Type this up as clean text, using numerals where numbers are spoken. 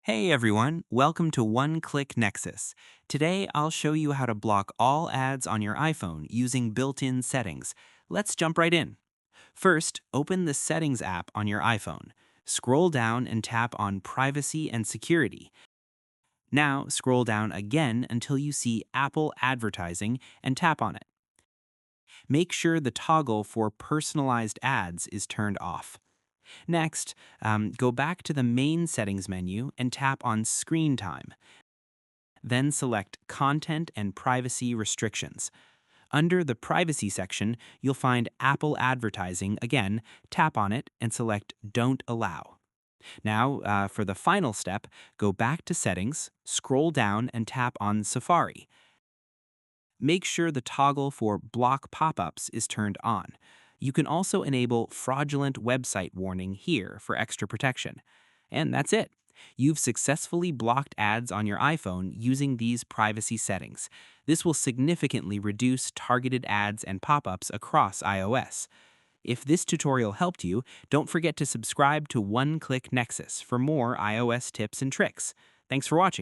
Hey everyone, welcome to One Click Nexus. Today I'll show you how to block all ads on your iPhone using built-in settings. Let's jump right in. First, open the Settings app on your iPhone. Scroll down and tap on Privacy and Security. Now scroll down again until you see Apple Advertising and tap on it. Make sure the toggle for personalized ads is turned off. Next, go back to the main settings menu and tap on Screen Time. Then select Content and Privacy Restrictions. Under the Privacy section, you'll find Apple Advertising. Again, tap on it and select Don't Allow. Now, for the final step, go back to Settings, scroll down and tap on Safari. Make sure the toggle for Block Pop-ups is turned on. You can also enable Fraudulent Website Warning here for extra protection. And that's it. You've successfully blocked ads on your iPhone using these privacy settings. This will significantly reduce targeted ads and pop-ups across iOS. If this tutorial helped you, don't forget to subscribe to One Click Nexus for more iOS tips and tricks. Thanks for watching.